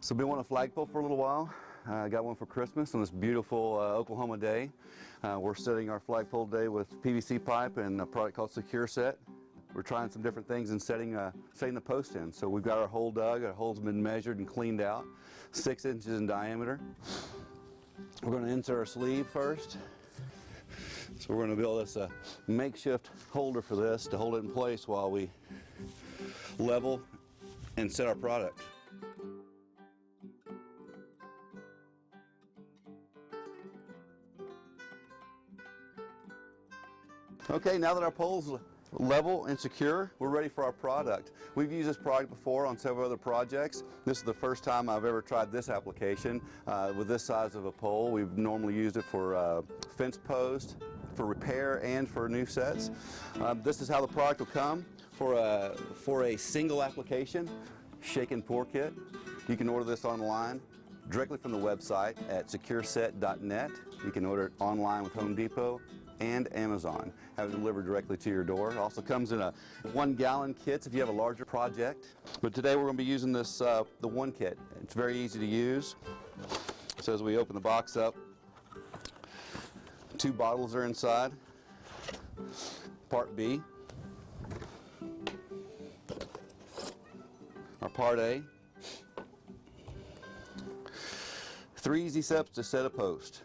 So been wanting a flagpole for a little while. I got one for Christmas on this beautiful Oklahoma day. We're setting our flagpole today with PVC pipe and a product called Secure Set. We're trying some different things and setting the post in. So we've got our hole dug, our hole's been measured and cleaned out, 6 inches in diameter. We're going to insert our sleeve first. So we're going to build this makeshift holder for this to hold it in place while we level and set our product. Okay, now that our pole's level and secure, we're ready for our product. We've used this product before on several other projects. This is the first time I've ever tried this application with this size of a pole. We've normally used it for fence posts, for repair, and for new sets. This is how the product will come for a single application, shake and pour kit. You can order this online directly from the website at secureset.net. You can order it online with Home Depot and Amazon. Have it delivered directly to your door. It also comes in a 1 gallon kit if you have a larger project. But today we're going to be using this, the 1 kit. It's very easy to use. So as we open the box up, 2 bottles are inside. Part B. Our Part A. 3 easy steps to set a post.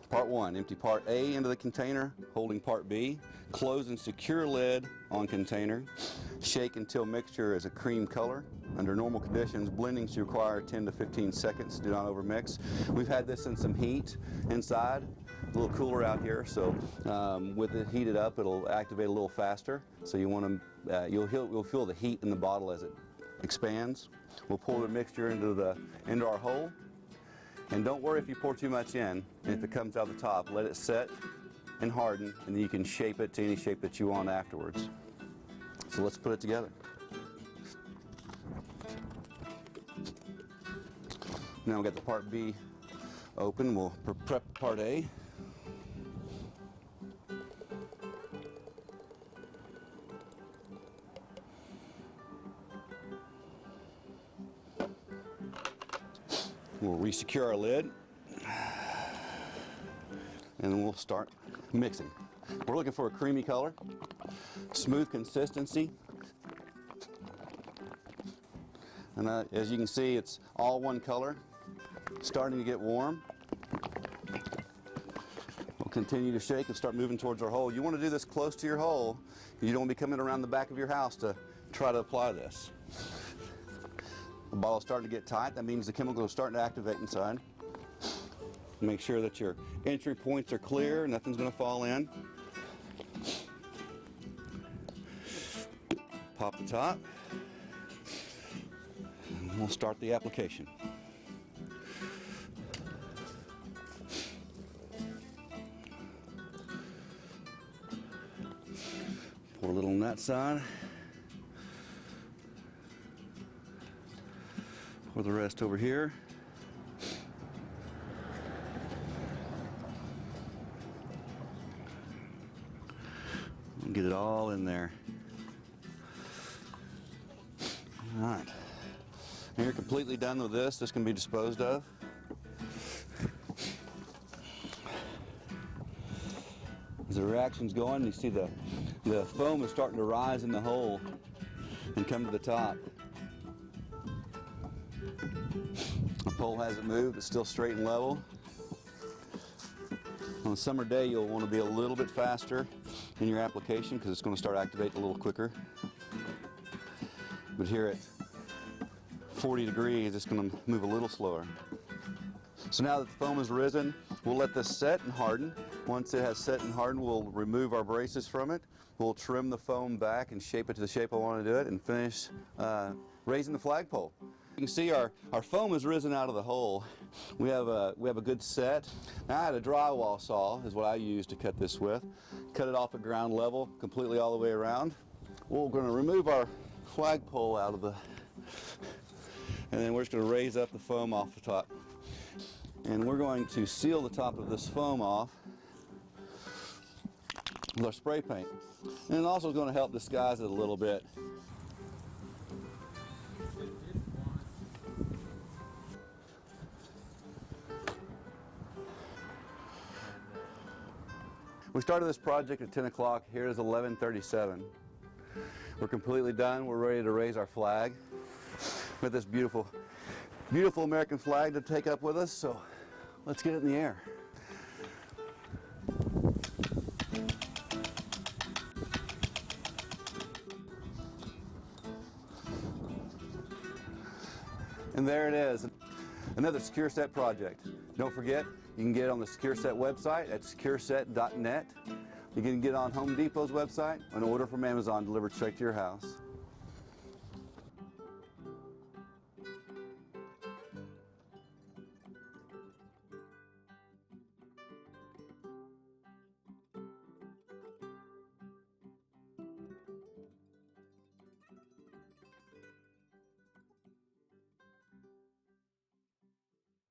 Part 1, empty Part A into the container, holding Part B. Close and secure lid on container. Shake until mixture is a cream color. Under normal conditions, blending should require 10 to 15 seconds. Do not overmix. We've had this in some heat inside. A little cooler out here, so with it heated up, it'll activate a little faster. So you want to, you'll feel the heat in the bottle as it expands. We'll pour the mixture into our hole. And don't worry if you pour too much in, and if it comes out the top, let it set and harden, and then you can shape it to any shape that you want afterwards. So let's put it together. Now we've got the Part B open, we'll prep Part A. We'll resecure our lid, and then we'll start mixing. We're looking for a creamy color, smooth consistency, and as you can see, it's all one color, starting to get warm. We'll continue to shake and start moving towards our hole. You want to do this close to your hole. You don't want to be coming around the back of your house to try to apply this. The bottle's starting to get tight. That means the chemicals are starting to activate inside. Make sure that your entry points are clear. Nothing's going to fall in. Pop the top. And we'll start the application. Pour a little on that side. Pour the rest over here. And get it all in there. All right. And you're completely done with this. This can be disposed of. As the reaction's going, you see the foam is starting to rise in the hole and come to the top. The pole hasn't moved, it's still straight and level. On a summer day, you'll want to be a little bit faster in your application because it's going to start activating a little quicker. But here at 40 degrees, it's going to move a little slower. So now that the foam has risen, we'll let this set and harden. Once it has set and hardened, we'll remove our braces from it. We'll trim the foam back and shape it to the shape I want to do it and finish raising the flagpole. You can see our foam has risen out of the hole. We have a good set. Now I had a drywall saw is what I used to cut this with. Cut it off at ground level, completely all the way around. We're going to remove our flagpole out of and then we're just going to raise up the foam off the top. And we're going to seal the top of this foam off with our spray paint. And it also is going to help disguise it a little bit. We started this project at 10 o'clock. Here it is 11:37. We're completely done. We're ready to raise our flag with this beautiful, beautiful American flag to take up with us. So let's get it in the air. And there it is, another Secure Set project. Don't forget, you can get it on the Secure Set website at secureset.net. You can get it on Home Depot's website and order from Amazon delivered straight to your house.